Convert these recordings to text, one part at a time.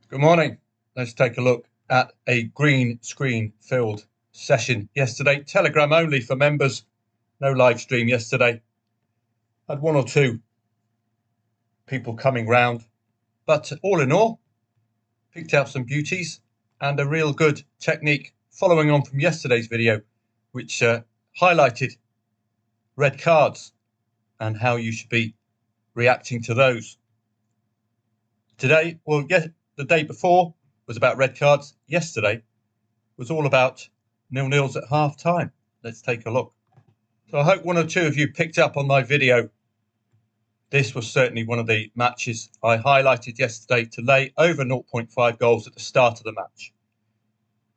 Good morning. Let's take a look at a green screen filled session yesterday. Telegram only for members. No live stream yesterday. Had one or two people coming round. But all in all, picked out some beauties and a real good technique following on from yesterday's video, which highlighted red cards and how you should be reacting to those. Today, the day before was about red cards. Yesterday was all about 0-0s at half time. Let's take a look. So I hope one or two of you picked up on my video. This was certainly one of the matches I highlighted yesterday to lay over 0.5 goals at the start of the match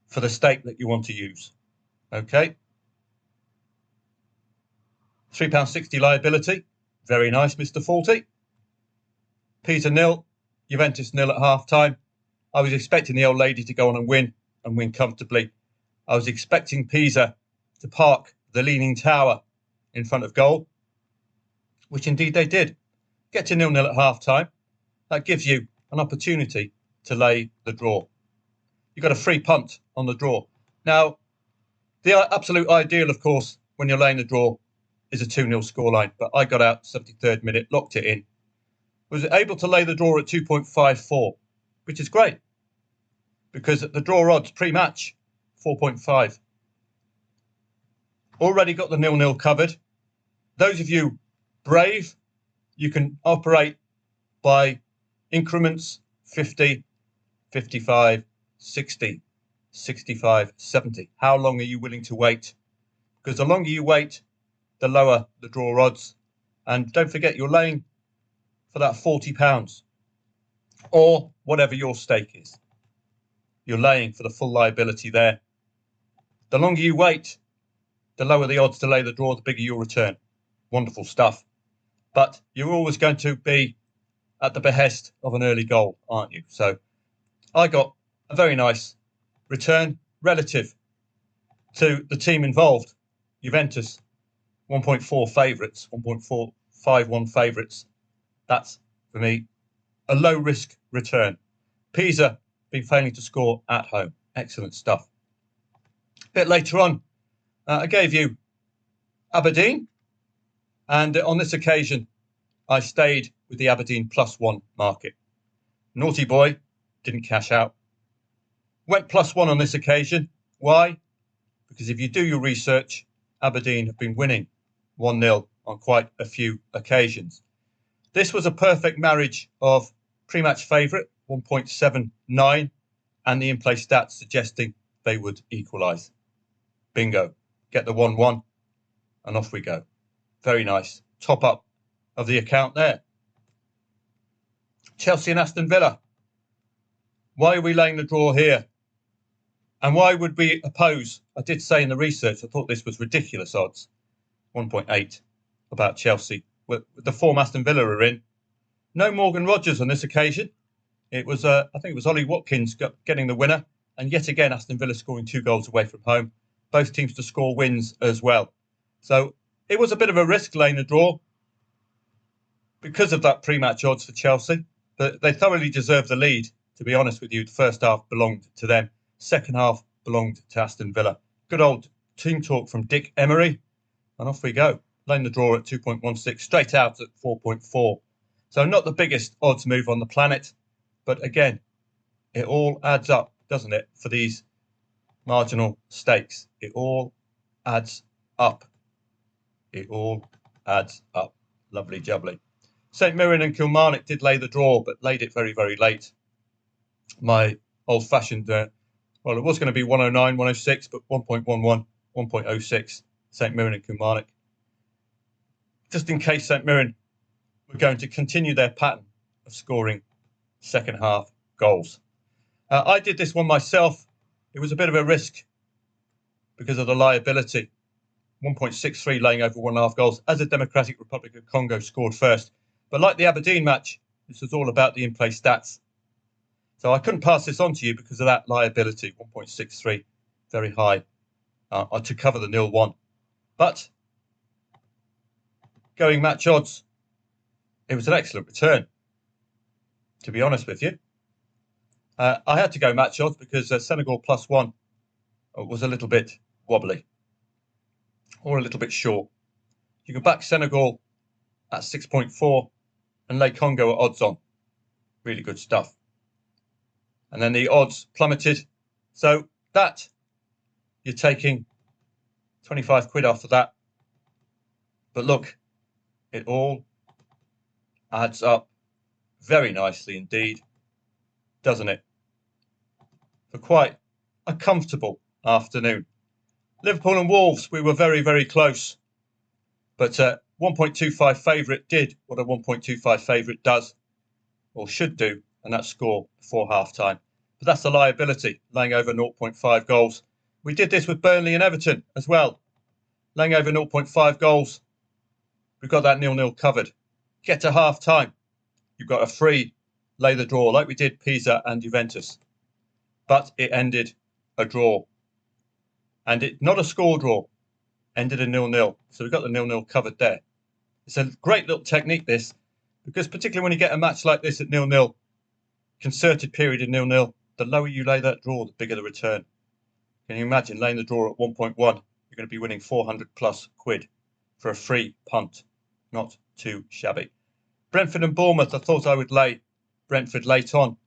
for the stake that you want to use. Okay. £3.60 liability. Very nice, Mr. 40. Pisa 0, Juventus 0 at half time. I was expecting the old lady to go on and win comfortably. I was expecting Pisa to park the Leaning Tower in front of goal, which indeed they did. Get to 0-0 at half time. That gives you an opportunity to lay the draw. You've got a free punt on the draw. Now, the absolute ideal, of course, when you're laying the draw is a 2-0 scoreline, but I got out 73rd minute, locked it in. Was able to lay the draw at 2.54, which is great because the draw odds pre-match 4.5. Already got the 0-0 covered. Those of you brave, you can operate by increments 50, 55, 60, 65, 70. How long are you willing to wait? Because the longer you wait, the lower the draw odds. And don't forget, you're laying for that £40 or whatever your stake is. You're laying for the full liability there. The longer you wait, the lower the odds to lay the draw, the bigger your return. Wonderful stuff. But you're always going to be at the behest of an early goal, aren't you? So I got a very nice return relative to the team involved. Juventus, 1.4 favourites, 1.451 favourites. That's, for me, a low-risk return. Pisa been failing to score at home. Excellent stuff. A bit later on, I gave you Aberdeen. And on this occasion, I stayed with the Aberdeen +1 market. Naughty boy, didn't cash out. Went +1 on this occasion. Why? Because if you do your research, Aberdeen have been winning 1-0 on quite a few occasions. This was a perfect marriage of pre-match favourite, 1.79, and the in-play stats suggesting they would equalise. Bingo. Get the 1-1, and off we go. Very nice. Top up of the account there. Chelsea and Aston Villa. Why are we laying the draw here? And why would we oppose? I did say in the research, I thought this was ridiculous odds. 1.8 about Chelsea. With the form Aston Villa are in. No Morgan Rogers on this occasion. It was, I think it was Ollie Watkins getting the winner. And yet again, Aston Villa scoring 2 goals away from home. Both teams to score wins as well. So it was a bit of a risk laying the draw because of that pre-match odds for Chelsea. But they thoroughly deserved the lead, to be honest with you. The first half belonged to them. Second half belonged to Aston Villa. Good old team talk from Dick Emery. And off we go. Laying the draw at 2.16, straight out at 4.4. So not the biggest odds move on the planet. But again, it all adds up, doesn't it, for these marginal stakes? It all adds up. It all adds up. Lovely jubbly. St Mirren and Kilmarnock did lay the draw, but laid it very, very late. My old-fashioned, well, it was going to be 109, 106, but 1.11, 1.06, St Mirren and Kilmarnock. Just in case St Mirren were going to continue their pattern of scoring second half goals. I did this one myself. It was a bit of a risk because of the liability. 1.63 laying over 1.5 goals as the Democratic Republic of Congo scored first. But like the Aberdeen match, this was all about the in-play stats. So I couldn't pass this on to you because of that liability, 1.63, very high, to cover the 0-1. But going match odds, it was an excellent return, to be honest with you. I had to go match odds because Senegal +1 was a little bit wobbly or a little bit short. You could back Senegal at 6.4 and lay Congo at odds on. Really good stuff. And then the odds plummeted. So that, you're taking 25 quid after that. But look, it all adds up very nicely indeed, doesn't it? For quite a comfortable afternoon. Liverpool and Wolves, we were very, very close. But 1.25 favourite did what a 1.25 favourite does, or should do, and that's score before half-time. But that's the liability, laying over 0.5 goals. We did this with Burnley and Everton as well. Laying over 0.5 goals. We've got that 0-0 covered. Get to half-time. You've got a free lay the draw, like we did Pisa and Juventus. But it ended a draw. And it not a score draw. Ended a 0-0. So we've got the 0-0 covered there. It's a great little technique, this, because particularly when you get a match like this at 0-0, concerted period of 0-0, the lower you lay that draw, the bigger the return. Can you imagine laying the draw at 1.1? You're going to be winning 400 plus quid for a free punt. Not too shabby. Brentford and Bournemouth, I thought I would lay Brentford late on.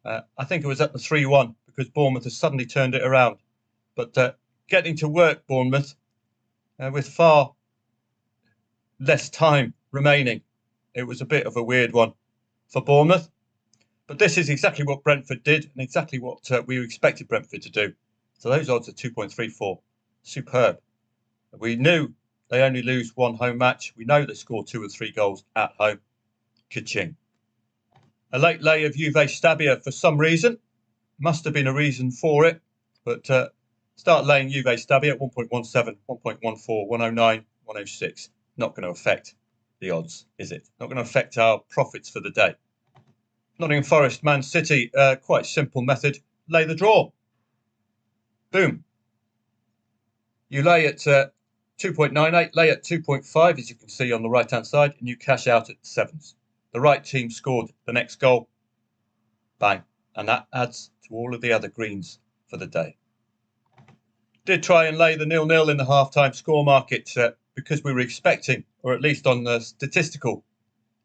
I think it was at the 3-1 because Bournemouth has suddenly turned it around. But getting to work, Bournemouth, with far less time remaining, it was a bit of a weird one for Bournemouth. But this is exactly what Brentford did and exactly what we expected Brentford to do. So those odds are 2.34. Superb. We knew they only lose one home match. We know they score 2 or 3 goals at home. Ka-ching. A late lay of Juve Stabia for some reason. Must have been a reason for it. But start laying Juve Stabia at 1.17, 1.14, 109, 106. Not going to affect the odds, is it? Not going to affect our profits for the day. Nottingham Forest, Man City, quite simple method. Lay the draw. Boom. You lay at 2.98, lay at 2.5, as you can see on the right-hand side, and you cash out at 7s. The right team scored the next goal. Bang. And that adds to all of the other greens for the day. Did try and lay the 0-0 in the half-time score market because we were expecting, or at least on the statistical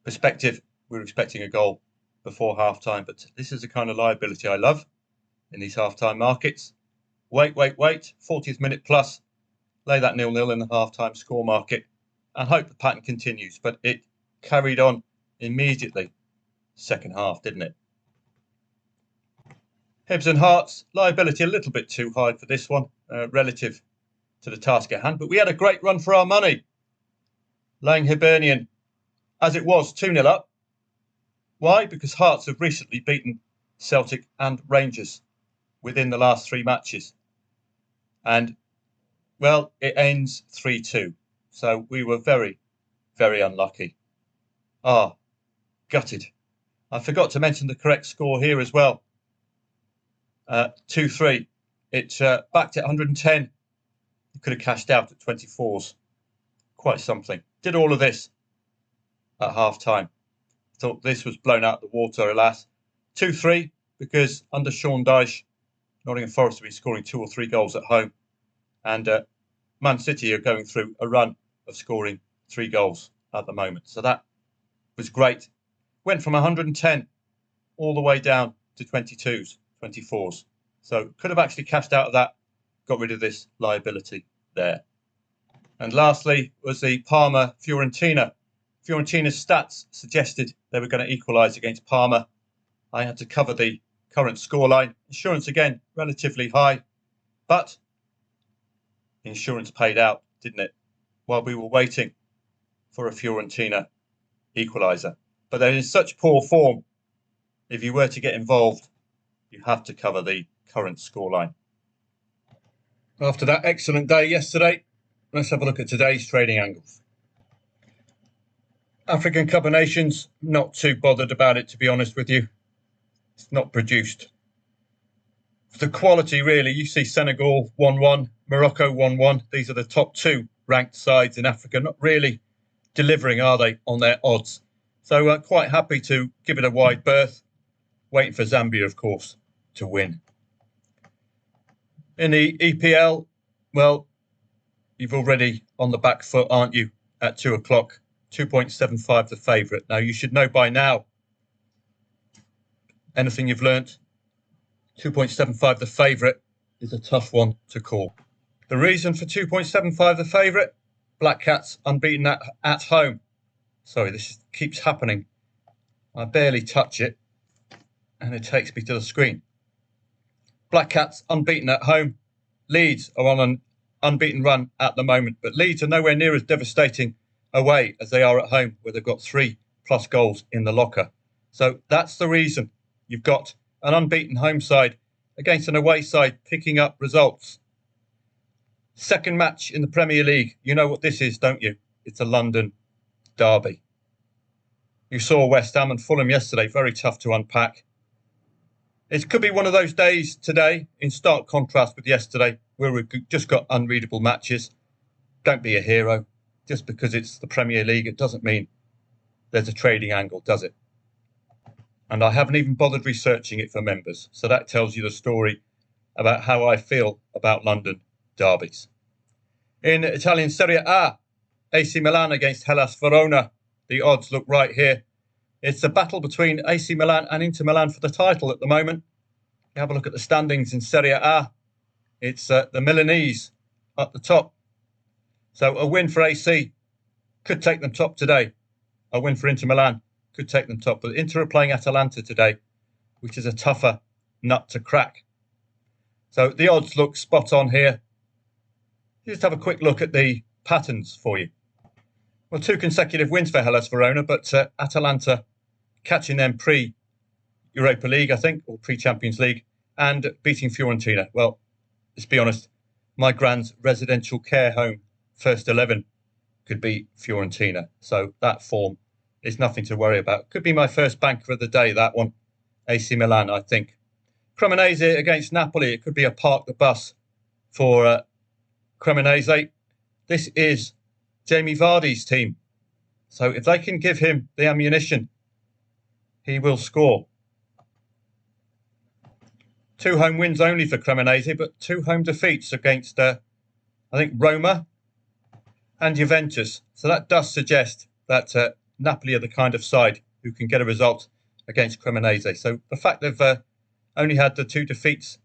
perspective, we were expecting a goal before half-time. But this is the kind of liability I love in these half-time markets. Wait, 40th minute plus. Lay that 0-0 in the half-time score market and hope the pattern continues. But it carried on immediately second half, didn't it? Hibs and Hearts, liability a little bit too high for this one relative to the task at hand. But we had a great run for our money. Laying Hibernian, as it was, 2-0 up. Why? Because Hearts have recently beaten Celtic and Rangers within the last 3 matches. And, well, it ends 3-2. So we were very, very unlucky. Gutted. I forgot to mention the correct score here as well. 2-3. It backed at 110. You could have cashed out at 24s. Quite something. Did all of this at half-time. Thought this was blown out of the water, alas. 2-3, because under Sean Dyche, Nottingham Forest have been scoring 2 or 3 goals at home. And Man City are going through a run of scoring 3 goals at the moment. So that was great. Went from 110 all the way down to 22s, 24s. So could have actually cashed out of that, got rid of this liability there. And lastly was the Parma-Fiorentina. Fiorentina's stats suggested they were going to equalise against Parma. I had to cover the current scoreline. Insurance again, relatively high, but insurance paid out, didn't it? While we were waiting for a Fiorentina equaliser. But they're in such poor form, if you were to get involved, you have to cover the current scoreline. After that excellent day yesterday, let's have a look at today's trading angles. African Cup of Nations, not too bothered about it, to be honest with you. It's not produced. The quality, really, you see Senegal 1-1, Morocco 1-1. These are the top 2 ranked sides in Africa. Not really delivering, are they, on their odds? So quite happy to give it a wide berth. Waiting for Zambia, of course. to win. In the EPL, well, you've already on the back foot, aren't you, at 2 o'clock? 2.75 the favourite. Now, you should know by now, anything you've learnt, 2.75 the favourite is a tough one to call. The reason for 2.75 the favourite, Black Cats unbeaten at home. Sorry, this keeps happening. I barely touch it and it takes me to the screen. Black Cats unbeaten at home. Leeds are on an unbeaten run at the moment, but Leeds are nowhere near as devastating away as they are at home, where they've got 3+ goals in the locker. So that's the reason you've got an unbeaten home side against an away side picking up results. Second match in the Premier League. You know what this is, don't you? It's a London derby. You saw West Ham and Fulham yesterday, very tough to unpack. It could be one of those days today, in stark contrast with yesterday, where we've just got unreadable matches. Don't be a hero. Just because it's the Premier League, it doesn't mean there's a trading angle, does it? And I haven't even bothered researching it for members. So that tells you the story about how I feel about London derbies. In Italian SerieA, AC Milan against Hellas Verona. The odds look right here. It's a battle between AC Milan and Inter Milan for the title at the moment. You have a look at the standings in SerieA. It's the Milanese at the top. So a win for AC could take them top today. A win for Inter Milan could take them top. But Inter are playing Atalanta today, which is a tougher nut to crack. So the odds look spot on here. Just have a quick look at the patterns for you. Well, 2 consecutive wins for Hellas Verona, but Atalanta catching them pre-Europa League, I think, or pre-Champions League, and beating Fiorentina. Well, let's be honest, my grand's residential care home, first 11, could beat Fiorentina. So that form is nothing to worry about. Could be my first banker of the day, that one. AC Milan, I think. Cremonese against Napoli. It could be a park the bus for Cremonese. This is Jamie Vardy's team. So if they can give him the ammunition, he will score. 2 home wins only for Cremonese, but 2 home defeats against, I think, Roma and Juventus. So that does suggest that Napoli are the kind of side who can get a result against Cremonese. So the fact they've only had the 2 defeats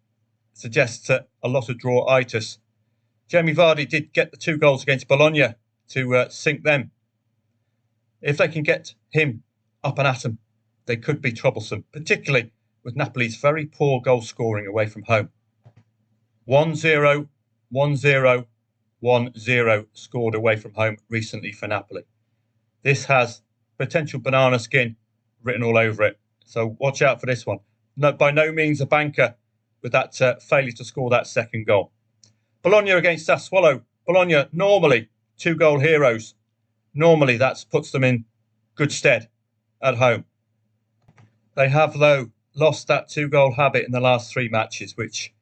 suggests a lot of draw-itis. Jamie Vardy did get the 2 goals against Bologna to sink them. If they can get him up and at them, they could be troublesome, particularly with Napoli's very poor goal scoring away from home. 1-0, 1-0, 1-0 scored away from home recently for Napoli. This has potential banana skin written all over it. So watch out for this one. No, by no means a banker with that failure to score that second goal. Bologna against Sassuolo. Bologna, normally 2-goal heroes. Normally that puts them in good stead at home. They have, though, lost that 2-goal habit in the last 3 matches, which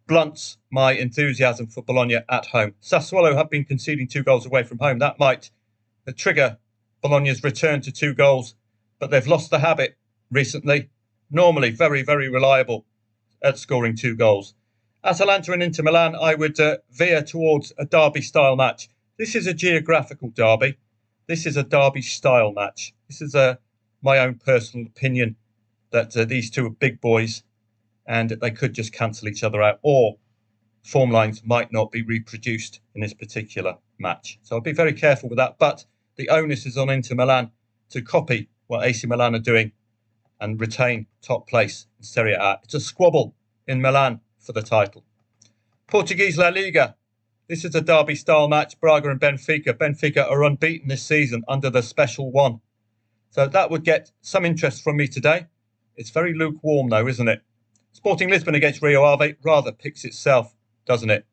blunts my enthusiasm for Bologna at home. Sassuolo have been conceding 2 goals away from home. That might trigger Bologna's return to 2 goals, but they've lost the habit recently. Normally very, very reliable at scoring 2 goals. Atalanta and Inter Milan, I would veer towards a derby-style match. This is a geographical derby. This is a derby-style match. This is my own personal opinion that these 2 are big boys and they could just cancel each other out, or form lines might not be reproduced in this particular match. So I'll be very careful with that. But the onus is on Inter Milan to copy what AC Milan are doing and retain top place in Serie A. It's a squabble in Milan for the title. Portuguese La Liga. This is a derby-style match. Braga and Benfica. Benfica are unbeaten this season under the special one. So that would get some interest from me today. It's very lukewarm, though, isn't it? Sporting Lisbon against Rio Ave rather picks itself, doesn't it?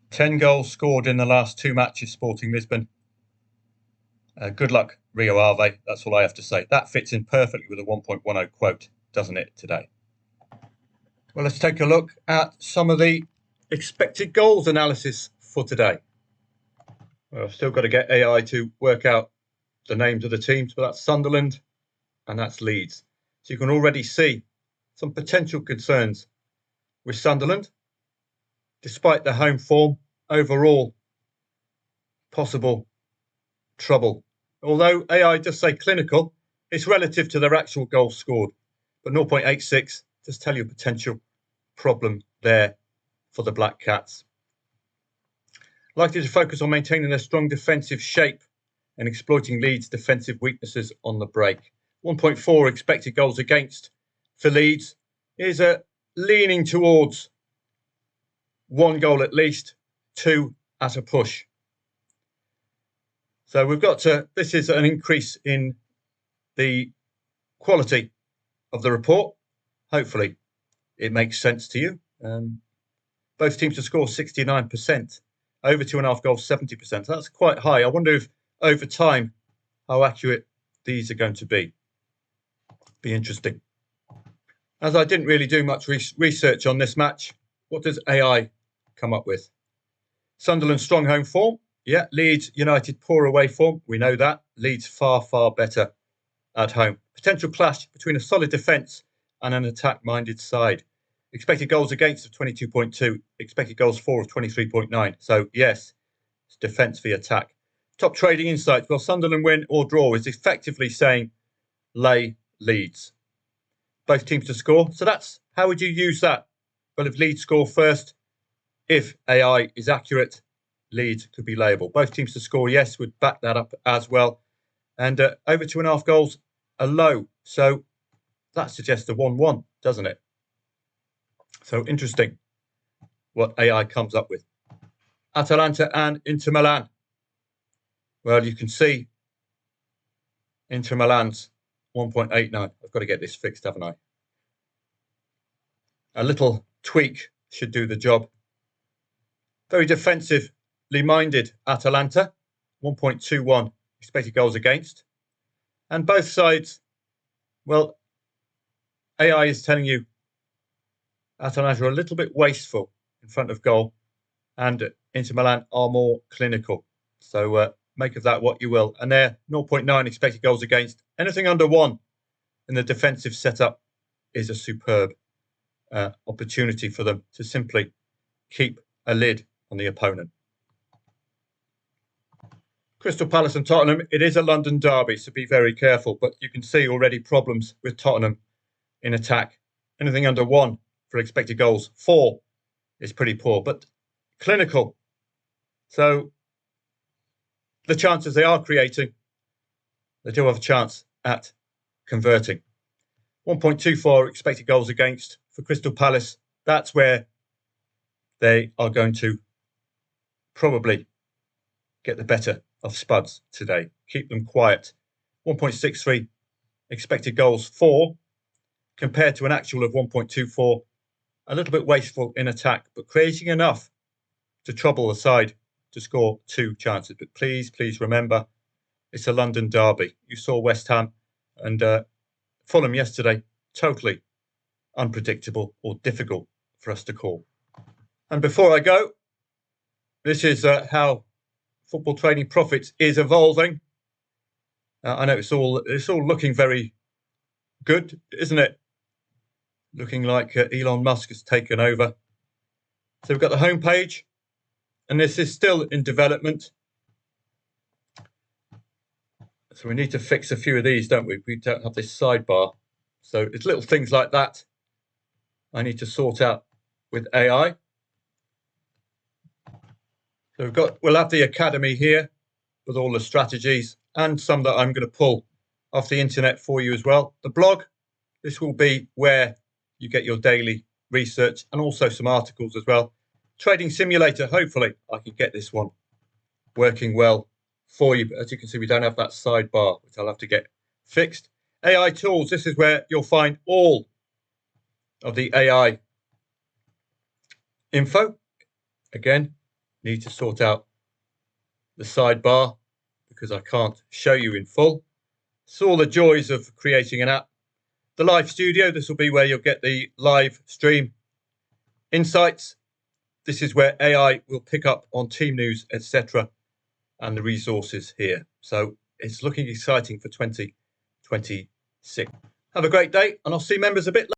10 goals scored in the last 2 matches, Sporting Lisbon. Good luck, Rio Ave. That's all I have to say. That fits in perfectly with a 1.10 quote, doesn't it, today? Well, let's take a look at some of the expected goals analysis for today. Well, I've still got to get AI to work out the names of the teams, but that's Sunderland and that's Leeds. So you can already see some potential concerns with Sunderland. Despite their home form, overall, possible trouble. Although AI does say clinical, it's relative to their actual goals scored. But 0.86 does tell you a potential problem there for the Black Cats. Likely to focus on maintaining their strong defensive shape and exploiting Leeds' defensive weaknesses on the break. 1.4 expected goals against for Leeds is leaning towards 1 goal at least, 2 at a push. So we've got this is an increase in the quality of the report. Hopefully it makes sense to you. Both teams to score 69%, over 2.5 goals 70%. That's quite high. I wonder if over time how accurate these are going to be. Be interesting. As I didn't really do much research on this match, what does AI come up with? Sunderland strong home form. Yeah, Leeds United poor away form. We know that. Leeds far, far better at home. Potential clash between a solid defence and an attack-minded side. Expected goals against of 22.2. Expected goals for of 23.9. So, yes, it's defence v attack. Top trading insights. Well, Sunderland win or draw is effectively saying lay Leeds. Both teams to score. So that's, how would you use that? Well, if Leeds score first, if AI is accurate, Leeds could be layable. Both teams to score, yes, would back that up as well. And over 2.5 goals, a low. So that suggests a 1-1, doesn't it? So interesting what AI comes up with. Atalanta and Inter Milan. Well, you can see Inter Milan's 1.89. I've got to get this fixed, haven't I? A little tweak should do the job. Very defensively minded Atalanta, 1.21 expected goals against. And both sides, well, AI is telling you Atalanta are a little bit wasteful in front of goal, and Inter Milan are more clinical. So make of that what you will. And they're 0.9 expected goals against. Anything under 1 in the defensive setup is a superb opportunity for them to simply keep a lid on the opponent. Crystal Palace and Tottenham, it is a London derby, so be very careful. But you can see already problems with Tottenham in attack. Anything under 1 for expected goals. 4 is pretty poor, but clinical. So the chances they are creating, they do have a chance at converting. 1.24 expected goals against for Crystal Palace. That's where they are going to probably get the better of Spuds today. Keep them quiet. 1.63 expected goals for, compared to an actual of 1.24. A little bit wasteful in attack, but creating enough to trouble the side to score 2 chances. But please remember, it's a London derby. You saw West Ham and Fulham yesterday, totally unpredictable or difficult for us to call. And before I go, this is how Football Trading Profits is evolving. I know it's all looking very good, isn't it? Looking like Elon Musk has taken over. So we've got the homepage, and this is still in development. So we need to fix a few of these, don't we? We don't have this sidebar. So it's little things like that I need to sort out with AI. So we'll have the academy here with all the strategies and some that I'm going to pull off the internet for you as well. The blog, this will be where you get your daily research and also some articles as well. Trading Simulator, hopefully I can get this one working well for you. But as you can see, we don't have that sidebar, which I'll have to get fixed. AI tools, this is where you'll find all of the AI info. Again, need to sort out the sidebar because I can't show you in full. It's all the joys of creating an app. The live studio, this will be where you'll get the live stream insights. This is where AI will pick up on team news, etc., and the resources here. So it's looking exciting for 2026. Have a great day, and I'll see members a bit later.